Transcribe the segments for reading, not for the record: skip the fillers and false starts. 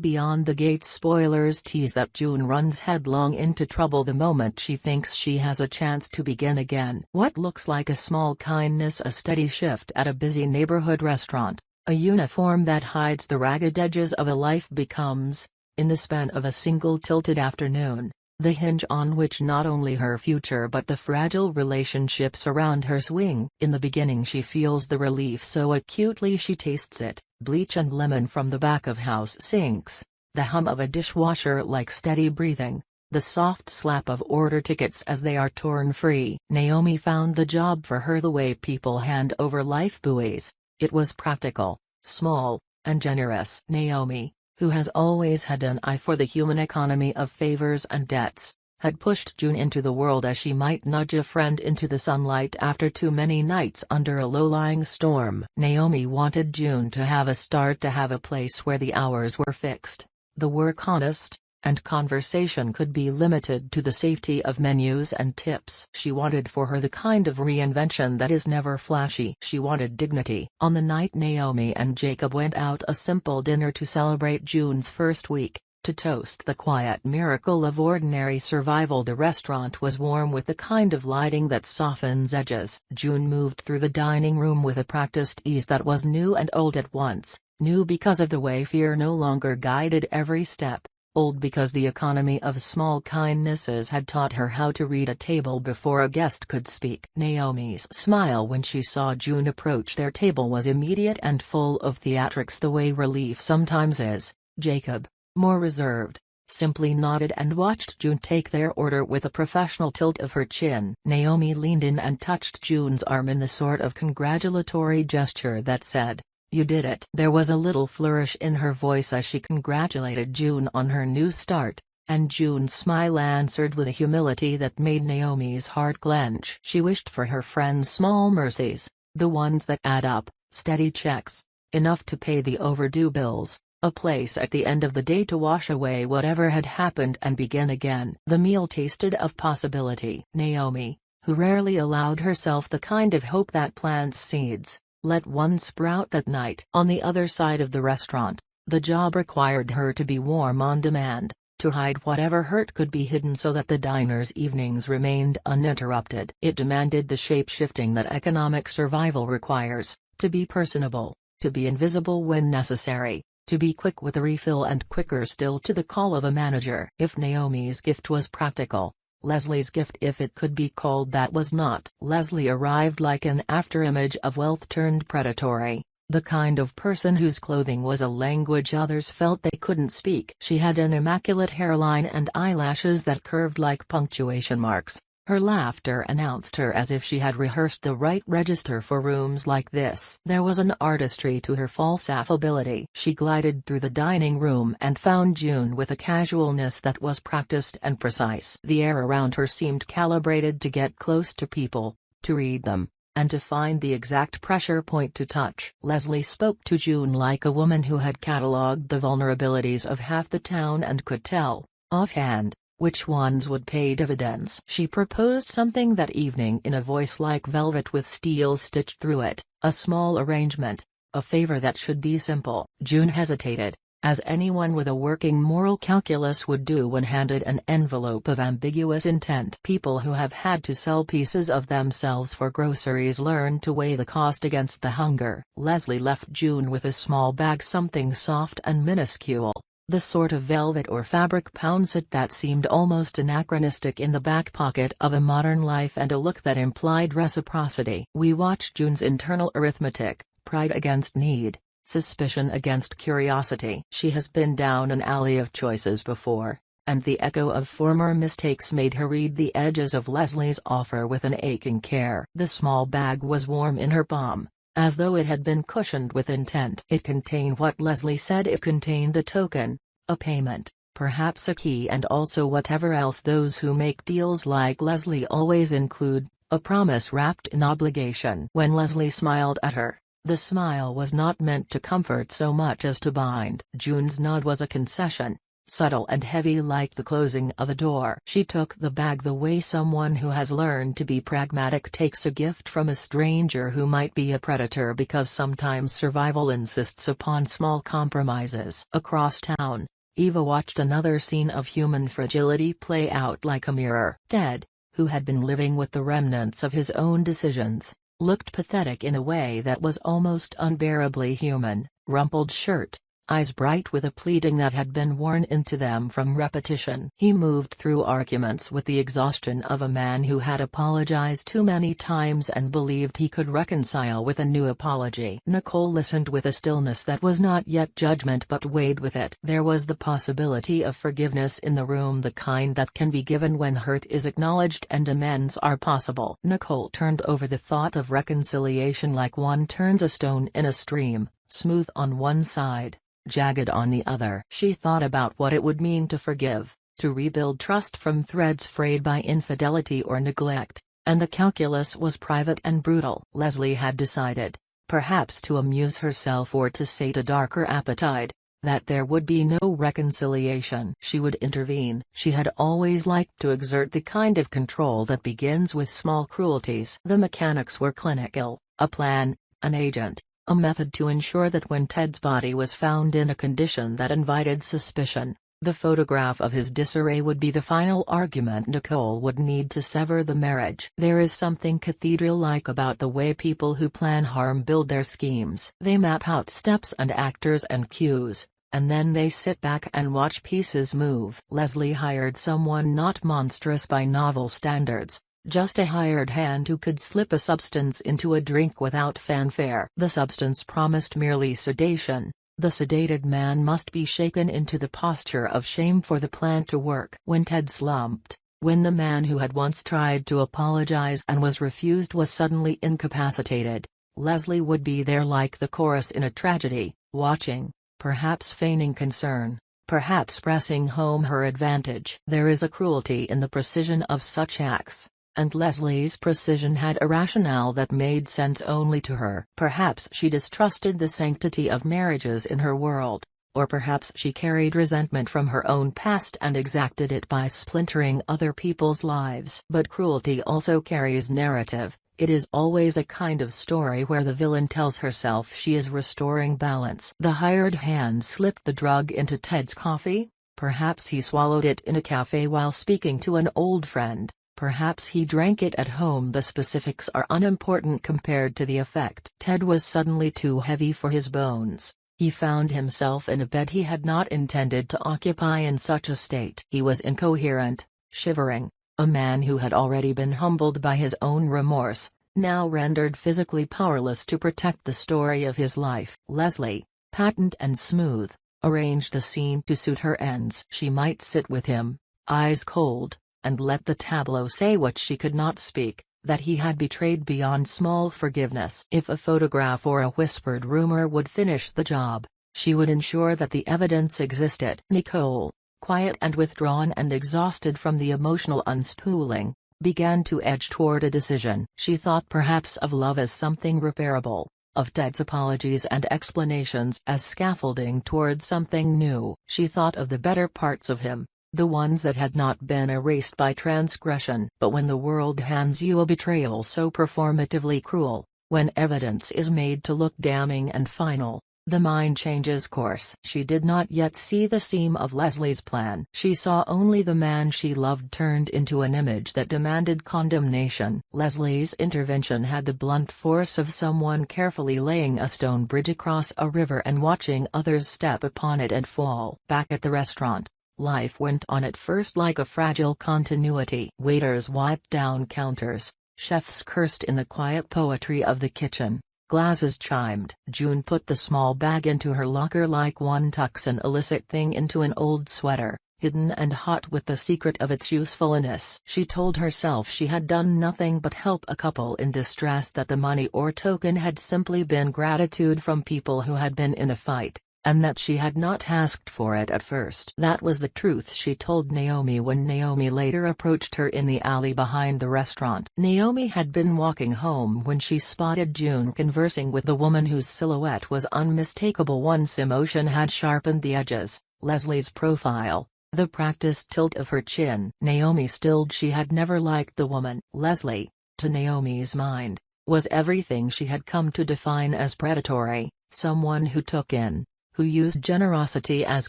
Beyond the Gates spoilers tease that June runs headlong into trouble the moment she thinks she has a chance to begin again. What looks like a small kindness, a steady shift at a busy neighborhood restaurant, a uniform that hides the ragged edges of a life becomes, in the span of a single tilted afternoon, the hinge on which not only her future but the fragile relationships around her swing. In the beginning she feels the relief so acutely she tastes it, bleach and lemon from the back of house sinks, the hum of a dishwasher like steady breathing, the soft slap of order tickets as they are torn free. Naomi found the job for her the way people hand over life buoys. It was practical, small, and generous. Naomi, who has always had an eye for the human economy of favors and debts, had pushed June into the world as she might nudge a friend into the sunlight after too many nights under a low-lying storm. Naomi wanted June to have a start, to have a place where the hours were fixed, the work honest, and conversation could be limited to the safety of menus and tips. She wanted for her the kind of reinvention that is never flashy. She wanted dignity. On the night Naomi and Jacob went out, a simple dinner to celebrate June's first week, to toast the quiet miracle of ordinary survival, the restaurant was warm with the kind of lighting that softens edges. June moved through the dining room with a practiced ease that was new and old at once, new because of the way fear no longer guided every step, old because the economy of small kindnesses had taught her how to read a table before a guest could speak. Naomi's smile when she saw June approach their table was immediate and full of theatrics, the way relief sometimes is. Jacob, more reserved, simply nodded and watched June take their order with a professional tilt of her chin. Naomi leaned in and touched June's arm in the sort of congratulatory gesture that said, "You did it." There was a little flourish in her voice as she congratulated June on her new start, and June's smile answered with a humility that made Naomi's heart clench. She wished for her friend's small mercies, the ones that add up, steady checks, enough to pay the overdue bills, a place at the end of the day to wash away whatever had happened and begin again. The meal tasted of possibility. Naomi, who rarely allowed herself the kind of hope that plants seeds, let one sprout that night. On the other side of the restaurant, the job required her to be warm on demand, to hide whatever hurt could be hidden so that the diner's evenings remained uninterrupted. It demanded the shape-shifting that economic survival requires, to be personable, to be invisible when necessary, to be quick with a refill and quicker still to the call of a manager. If Naomi's gift was practical, Leslie's gift, if it could be called that, was not. Leslie arrived like an afterimage of wealth turned predatory, the kind of person whose clothing was a language others felt they couldn't speak. She had an immaculate hairline and eyelashes that curved like punctuation marks. Her laughter announced her as if she had rehearsed the right register for rooms like this. There was an artistry to her false affability. She glided through the dining room and found June with a casualness that was practiced and precise. The air around her seemed calibrated to get close to people, to read them, and to find the exact pressure point to touch. Leslie spoke to June like a woman who had catalogued the vulnerabilities of half the town and could tell, offhand, which ones would pay dividends. She proposed something that evening in a voice like velvet with steel stitched through it, a small arrangement, a favor that should be simple. June hesitated, as anyone with a working moral calculus would do when handed an envelope of ambiguous intent. People who have had to sell pieces of themselves for groceries learn to weigh the cost against the hunger. Leslie left June with a small bag, something soft and minuscule, the sort of velvet or fabric poundset that seemed almost anachronistic in the back pocket of a modern life, and a look that implied reciprocity. We watched June's internal arithmetic, pride against need, suspicion against curiosity. She has been down an alley of choices before, and the echo of former mistakes made her read the edges of Leslie's offer with an aching care. The small bag was warm in her palm, as though it had been cushioned with intent. It contained what Leslie said it contained: a token, a payment, perhaps a key, and also whatever else those who make deals like Leslie always include, a promise wrapped in obligation. When Leslie smiled at her, the smile was not meant to comfort so much as to bind. June's nod was a concession, subtle and heavy like the closing of a door. She took the bag the way someone who has learned to be pragmatic takes a gift from a stranger who might be a predator, because sometimes survival insists upon small compromises. Across town, Eva watched another scene of human fragility play out like a mirror. Ted, who had been living with the remnants of his own decisions, looked pathetic in a way that was almost unbearably human. Rumpled shirt, eyes bright with a pleading that had been worn into them from repetition. He moved through arguments with the exhaustion of a man who had apologized too many times and believed he could reconcile with a new apology. Nicole listened with a stillness that was not yet judgment but weighed with it. There was the possibility of forgiveness in the room, the kind that can be given when hurt is acknowledged and amends are possible. Nicole turned over the thought of reconciliation like one turns a stone in a stream, smooth on one side, jagged on the other. She thought about what it would mean to forgive, to rebuild trust from threads frayed by infidelity or neglect, and the calculus was private and brutal. Leslie had decided, perhaps to amuse herself or to sate a darker appetite, that there would be no reconciliation. She would intervene. She had always liked to exert the kind of control that begins with small cruelties. The mechanics were clinical: a plan, an agent, a method to ensure that when Ted's body was found in a condition that invited suspicion, the photograph of his disarray would be the final argument. Nicole would need to sever the marriage. There is something cathedral-like about the way people who plan harm build their schemes. They map out steps and actors and cues, and then they sit back and watch pieces move. Leslie hired someone not monstrous by novel standards, just a hired hand who could slip a substance into a drink without fanfare. The substance promised merely sedation. The sedated man must be shaken into the posture of shame for the plan to work. When Ted slumped, when the man who had once tried to apologize and was refused was suddenly incapacitated, Leslie would be there like the chorus in a tragedy, watching, perhaps feigning concern, perhaps pressing home her advantage. There is a cruelty in the precision of such acts, and Leslie's precision had a rationale that made sense only to her. Perhaps she distrusted the sanctity of marriages in her world, or perhaps she carried resentment from her own past and exacted it by splintering other people's lives. But cruelty also carries narrative. It is always a kind of story where the villain tells herself she is restoring balance. The hired hand slipped the drug into Ted's coffee. Perhaps he swallowed it in a cafe while speaking to an old friend. Perhaps he drank it at home. The specifics are unimportant compared to the effect. Ted was suddenly too heavy for his bones. He found himself in a bed he had not intended to occupy in such a state. He was incoherent, shivering, a man who had already been humbled by his own remorse, now rendered physically powerless to protect the story of his life. Leslie, patent and smooth, arranged the scene to suit her ends. She might sit with him, eyes cold, and let the tableau say what she could not speak, that he had betrayed beyond small forgiveness. If a photograph or a whispered rumor would finish the job, she would ensure that the evidence existed. Nicole, quiet and withdrawn and exhausted from the emotional unspooling, began to edge toward a decision. She thought perhaps of love as something repairable, of Ted's apologies and explanations as scaffolding toward something new. She thought of the better parts of him, the ones that had not been erased by transgression. But when the world hands you a betrayal so performatively cruel, when evidence is made to look damning and final, the mind changes course. She did not yet see the seam of Leslie's plan. She saw only the man she loved turned into an image that demanded condemnation. Leslie's intervention had the blunt force of someone carefully laying a stone bridge across a river and watching others step upon it and fall. Back at the restaurant, life went on at first like a fragile continuity. Waiters wiped down counters, chefs cursed in the quiet poetry of the kitchen, glasses chimed. June put the small bag into her locker like one tucks an illicit thing into an old sweater, hidden and hot with the secret of its usefulness. She told herself she had done nothing but help a couple in distress, that the money or token had simply been gratitude from people who had been in a fight, and that she had not asked for it at first. That was the truth she told Naomi when Naomi later approached her in the alley behind the restaurant. Naomi had been walking home when she spotted June conversing with the woman whose silhouette was unmistakable. Once emotion had sharpened the edges, Leslie's profile, the practiced tilt of her chin. Naomi stilled. She had never liked the woman. Leslie, to Naomi's mind, was everything she had come to define as predatory, someone who took in, who used generosity as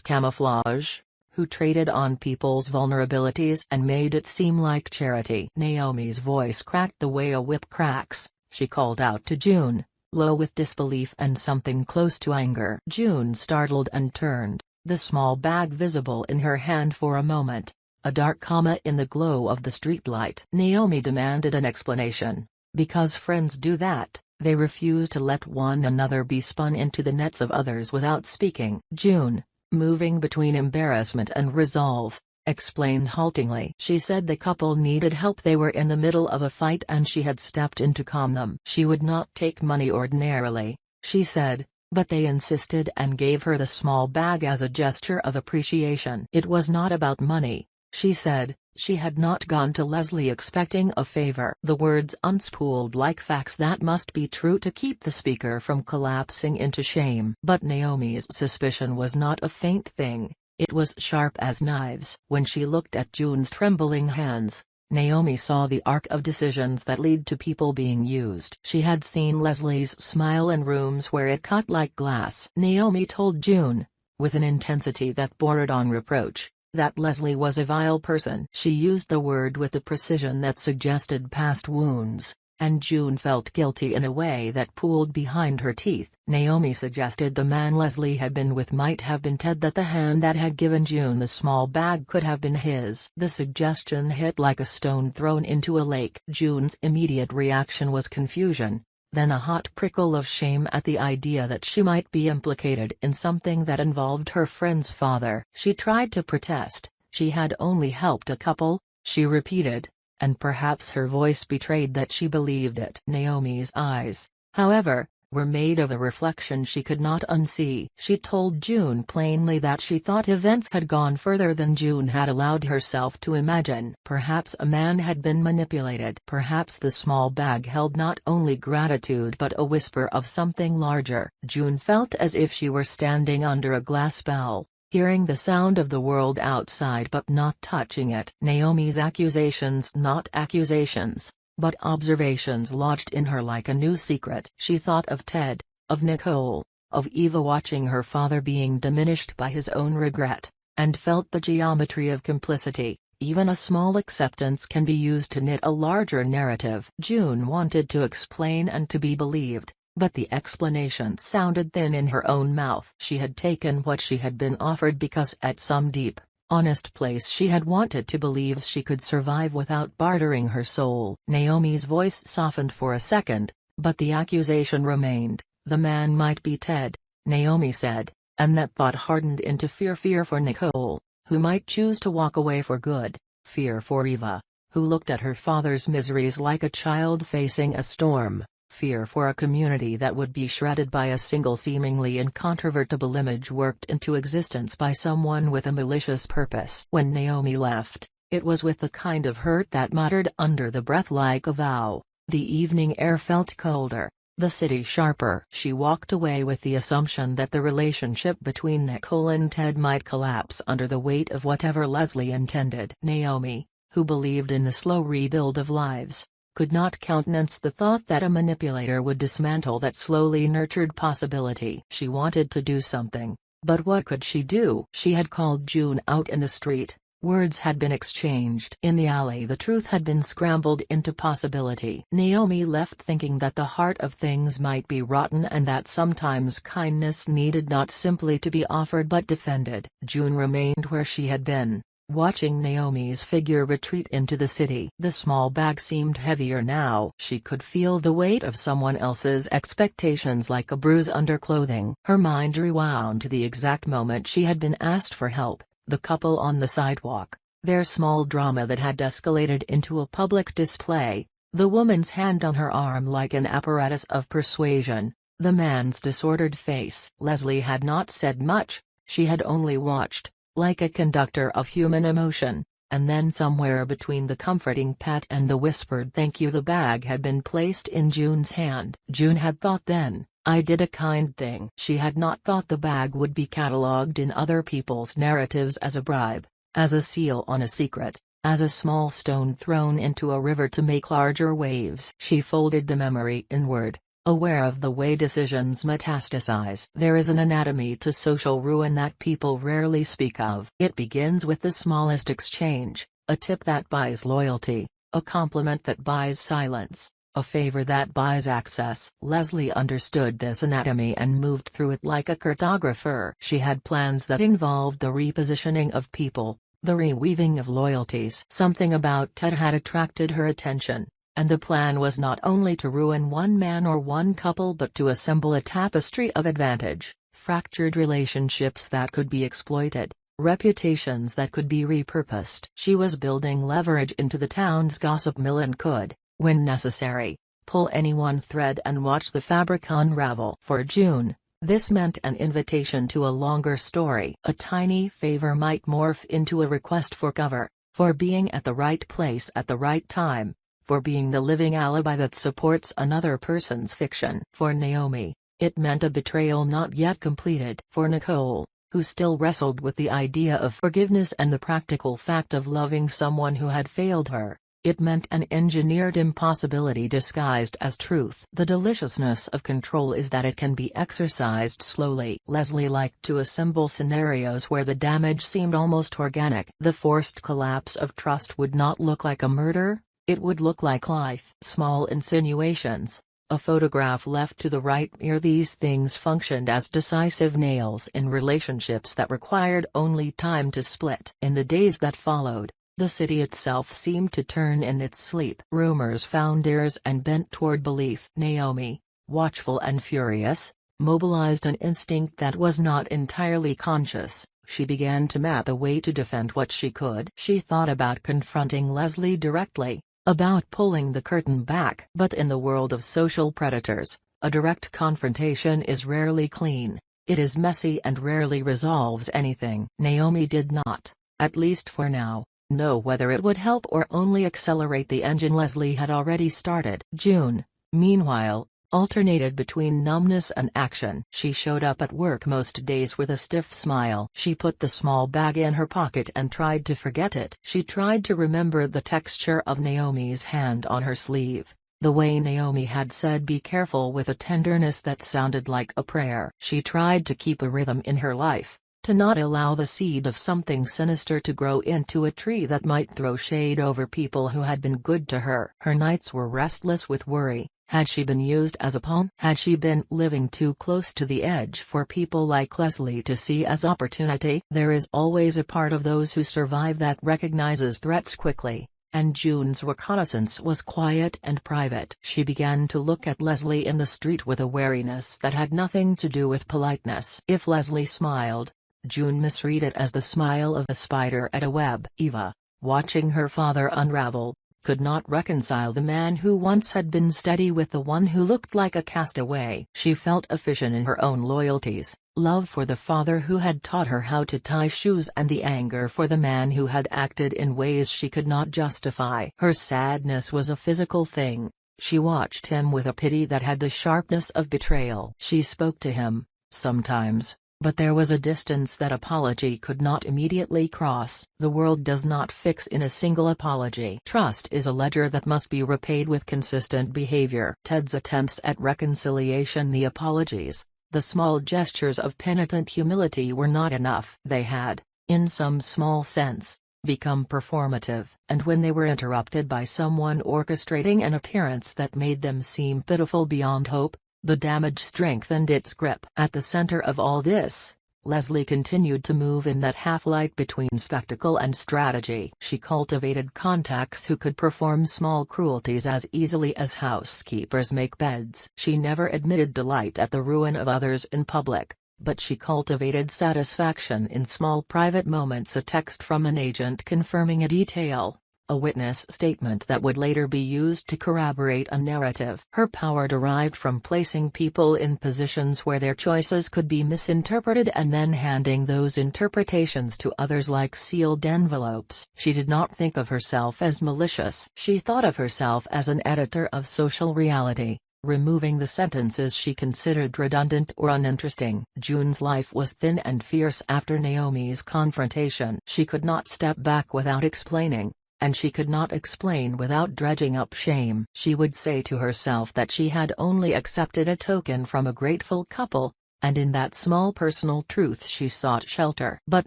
camouflage, who traded on people's vulnerabilities and made it seem like charity. Naomi's voice cracked the way a whip cracks. She called out to June, low with disbelief and something close to anger. June startled and turned, the small bag visible in her hand for a moment, a dark comma in the glow of the streetlight. Naomi demanded an explanation. Because friends do that, they refuse to let one another be spun into the nets of others without speaking. June, moving between embarrassment and resolve, explained haltingly. She said the couple needed help. They were in the middle of a fight and she had stepped in to calm them. She would not take money ordinarily, she said, but they insisted and gave her the small bag as a gesture of appreciation. It was not about money, she said. She had not gone to Leslie expecting a favor. The words unspooled like facts that must be true to keep the speaker from collapsing into shame. But Naomi's suspicion was not a faint thing, it was sharp as knives. When she looked at June's trembling hands, Naomi saw the arc of decisions that lead to people being used. She had seen Leslie's smile in rooms where it cut like glass. Naomi told June, with an intensity that bordered on reproach, that Leslie was a vile person. She used the word with a precision that suggested past wounds, and June felt guilty in a way that pooled behind her teeth. Naomi suggested the man Leslie had been with might have been Ted, that the hand that had given June the small bag could have been his. The suggestion hit like a stone thrown into a lake. June's immediate reaction was confusion, then a hot prickle of shame at the idea that she might be implicated in something that involved her friend's father. She tried to protest. She had only helped a couple, she repeated, and perhaps her voice betrayed that she believed it. Naomi's eyes, however, were made of a reflection she could not unsee. She told June plainly that she thought events had gone further than June had allowed herself to imagine. Perhaps a man had been manipulated. Perhaps the small bag held not only gratitude but a whisper of something larger. June felt as if she were standing under a glass bell, hearing the sound of the world outside but not touching it. Naomi's accusations, not accusations, but observations, lodged in her like a new secret. She thought of Ted, of Nicole, of Eva watching her father being diminished by his own regret, and felt the geometry of complicity. Even a small acceptance can be used to knit a larger narrative. June wanted to explain and to be believed, but the explanation sounded thin in her own mouth. She had taken what she had been offered because at some deep, honest place she had wanted to believe she could survive without bartering her soul. Naomi's voice softened for a second, but the accusation remained. The man might be Ted, Naomi said, and that thought hardened into fear. Fear for Nicole, who might choose to walk away for good. Fear for Eva, who looked at her father's miseries like a child facing a storm. Fear for a community that would be shredded by a single seemingly incontrovertible image worked into existence by someone with a malicious purpose. When Naomi left, it was with the kind of hurt that muttered under the breath like a vow. The evening air felt colder, the city sharper. She walked away with the assumption that the relationship between Nicole and Ted might collapse under the weight of whatever Leslie intended. Naomi, who believed in the slow rebuild of lives, could not countenance the thought that a manipulator would dismantle that slowly nurtured possibility. She wanted to do something, but what could she do? She had called June out in the street, words had been exchanged. In the alley the truth had been scrambled into possibility. Naomi left thinking that the heart of things might be rotten and that sometimes kindness needed not simply to be offered but defended. June remained where she had been, watching Naomi's figure retreat into the city. The small bag seemed heavier now. She could feel the weight of someone else's expectations like a bruise under clothing. Her mind rewound to the exact moment she had been asked for help, the couple on the sidewalk, their small drama that had escalated into a public display, the woman's hand on her arm like an apparatus of persuasion, the man's disordered face. Leslie had not said much, she had only watched, like a conductor of human emotion, and then somewhere between the comforting pat and the whispered thank you the bag had been placed in June's hand. June had thought then, I did a kind thing. She had not thought the bag would be catalogued in other people's narratives as a bribe, as a seal on a secret, as a small stone thrown into a river to make larger waves. She folded the memory inward, aware of the way decisions metastasize. There is an anatomy to social ruin that people rarely speak of. It begins with the smallest exchange, a tip that buys loyalty, a compliment that buys silence, a favor that buys access. Leslie understood this anatomy and moved through it like a cartographer. She had plans that involved the repositioning of people, the reweaving of loyalties. Something about Ted had attracted her attention, and the plan was not only to ruin one man or one couple but to assemble a tapestry of advantage, fractured relationships that could be exploited, reputations that could be repurposed. She was building leverage into the town's gossip mill and could, when necessary, pull any one thread and watch the fabric unravel. For June, this meant an invitation to a longer story. A tiny favor might morph into a request for cover, for being at the right place at the right time, for being the living alibi that supports another person's fiction. For Naomi, it meant a betrayal not yet completed. For Nicole, who still wrestled with the idea of forgiveness and the practical fact of loving someone who had failed her, it meant an engineered impossibility disguised as truth. The deliciousness of control is that it can be exercised slowly. Leslie liked to assemble scenarios where the damage seemed almost organic. The forced collapse of trust would not look like a murder, it would look like life. Small insinuations, a photograph left to the right near these things functioned as decisive nails in relationships that required only time to split. In the days that followed, the city itself seemed to turn in its sleep. Rumors found ears and bent toward belief. Naomi, watchful and furious, mobilized an instinct that was not entirely conscious. She began to map a way to defend what she could. She thought about confronting Leslie directly, about pulling the curtain back. But in the world of social predators, a direct confrontation is rarely clean, it is messy and rarely resolves anything. Naomi did not, at least for now, know whether it would help or only accelerate the engine Leslie had already started. June, meanwhile, alternated between numbness and action. She showed up at work most days with a stiff smile. She put the small bag in her pocket and tried to forget it. She tried to remember the texture of Naomi's hand on her sleeve, the way Naomi had said be careful with a tenderness that sounded like a prayer. She tried to keep a rhythm in her life, to not allow the seed of something sinister to grow into a tree that might throw shade over people who had been good to her. Her nights were restless with worry. Had she been used as a pawn? Had she been living too close to the edge for people like Leslie to see as opportunity? There is always a part of those who survive that recognizes threats quickly, and June's reconnaissance was quiet and private. She began to look at Leslie in the street with a wariness that had nothing to do with politeness. If Leslie smiled, June misread it as the smile of a spider at a web. Eva, watching her father unravel, could not reconcile the man who once had been steady with the one who looked like a castaway. She felt a fission in her own loyalties, love for the father who had taught her how to tie shoes and the anger for the man who had acted in ways she could not justify. Her sadness was a physical thing. She watched him with a pity that had the sharpness of betrayal. She spoke to him, sometimes, but there was a distance that apology could not immediately cross. The world does not fix in a single apology. Trust is a ledger that must be repaid with consistent behavior. Ted's attempts at reconciliation, the apologies, the small gestures of penitent humility were not enough. They had, in some small sense, become performative. And when they were interrupted by someone orchestrating an appearance that made them seem pitiful beyond hope, the damage strengthened its grip. At the center of all this, Leslie continued to move in that half-light between spectacle and strategy. She cultivated contacts who could perform small cruelties as easily as housekeepers make beds. She never admitted delight at the ruin of others in public, but she cultivated satisfaction in small private moments. A text from an agent confirming a detail, a witness statement that would later be used to corroborate a narrative. Her power derived from placing people in positions where their choices could be misinterpreted and then handing those interpretations to others like sealed envelopes. She did not think of herself as malicious. She thought of herself as an editor of social reality, removing the sentences she considered redundant or uninteresting. June's life was thin and fierce after Naomi's confrontation. She could not step back without explaining, and she could not explain without dredging up shame. She would say to herself that she had only accepted a token from a grateful couple, and in that small personal truth she sought shelter. But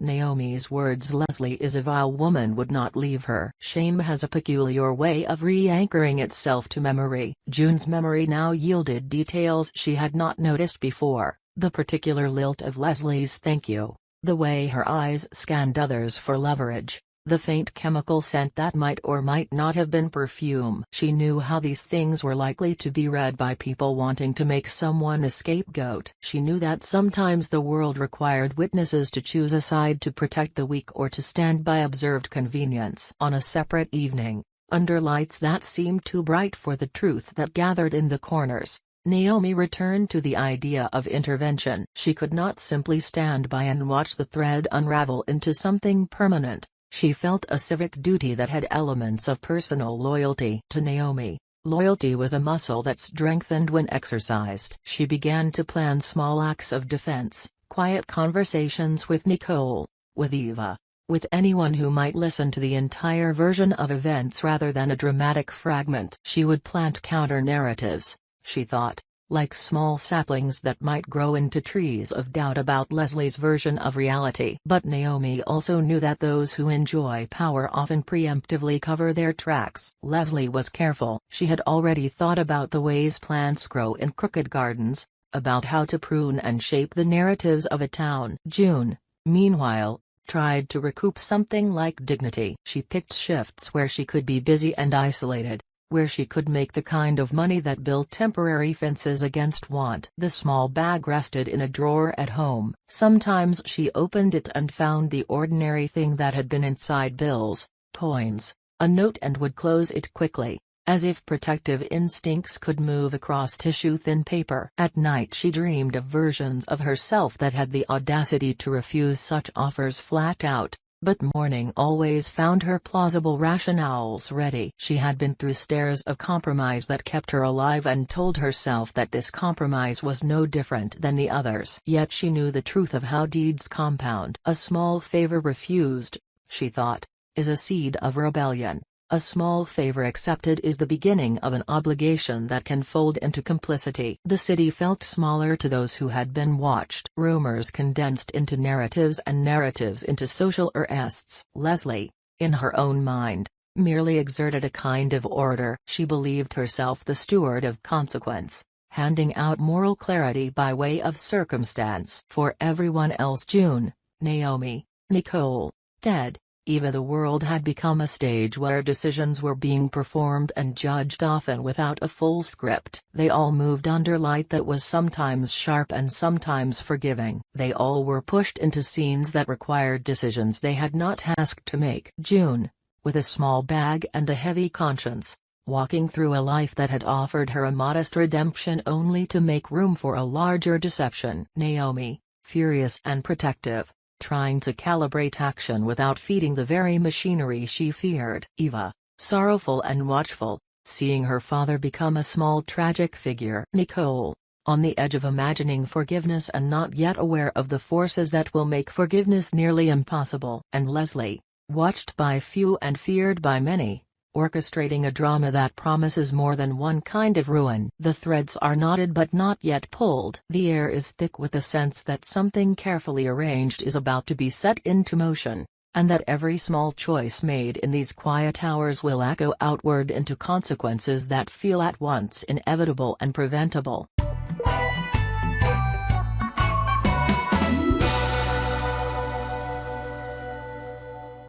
Naomi's words, "Leslie is a vile woman," would not leave her. Shame has a peculiar way of re-anchoring itself to memory. June's memory now yielded details she had not noticed before: the particular lilt of Leslie's "thank you," the way her eyes scanned others for leverage, the faint chemical scent that might or might not have been perfume. She knew how these things were likely to be read by people wanting to make someone a scapegoat. She knew that sometimes the world required witnesses to choose a side to protect the weak or to stand by observed convenience. On a separate evening, under lights that seemed too bright for the truth that gathered in the corners, Naomi returned to the idea of intervention. She could not simply stand by and watch the thread unravel into something permanent. She felt a civic duty that had elements of personal loyalty. To Naomi, loyalty was a muscle that strengthened when exercised. She began to plan small acts of defense, quiet conversations with Nicole, with Eva, with anyone who might listen to the entire version of events rather than a dramatic fragment. She would plant counter-narratives, she thought, like small saplings that might grow into trees of doubt about Leslie's version of reality. But Naomi also knew that those who enjoy power often preemptively cover their tracks. Leslie was careful. She had already thought about the ways plants grow in crooked gardens, about how to prune and shape the narratives of a town. June, meanwhile, tried to recoup something like dignity. She picked shifts where she could be busy and isolated, where she could make the kind of money that built temporary fences against want. The small bag rested in a drawer at home. Sometimes she opened it and found the ordinary thing that had been inside: bills, coins, a note, and would close it quickly, as if protective instincts could move across tissue-thin paper. At night she dreamed of versions of herself that had the audacity to refuse such offers flat out. But morning always found her plausible rationales ready. She had been through stairs of compromise that kept her alive and told herself that this compromise was no different than the others. Yet she knew the truth of how deeds compound. A small favor refused, she thought, is a seed of rebellion. A small favor accepted is the beginning of an obligation that can fold into complicity. The city felt smaller to those who had been watched. Rumors condensed into narratives and narratives into social arrests. Leslie, in her own mind, merely exerted a kind of order. She believed herself the steward of consequence, handing out moral clarity by way of circumstance. For everyone else, June, Naomi, Nicole, Ted, Eva, the world had become a stage where decisions were being performed and judged, often without a full script. They all moved under light that was sometimes sharp and sometimes forgiving. They all were pushed into scenes that required decisions they had not asked to make. June, with a small bag and a heavy conscience, walking through a life that had offered her a modest redemption only to make room for a larger deception. Naomi, furious and protective, trying to calibrate action without feeding the very machinery she feared. Eva, sorrowful and watchful, seeing her father become a small tragic figure. Nicole, on the edge of imagining forgiveness and not yet aware of the forces that will make forgiveness nearly impossible. And Leslie, watched by few and feared by many, orchestrating a drama that promises more than one kind of ruin. The threads are knotted but not yet pulled. The air is thick with the sense that something carefully arranged is about to be set into motion, and that every small choice made in these quiet hours will echo outward into consequences that feel at once inevitable and preventable.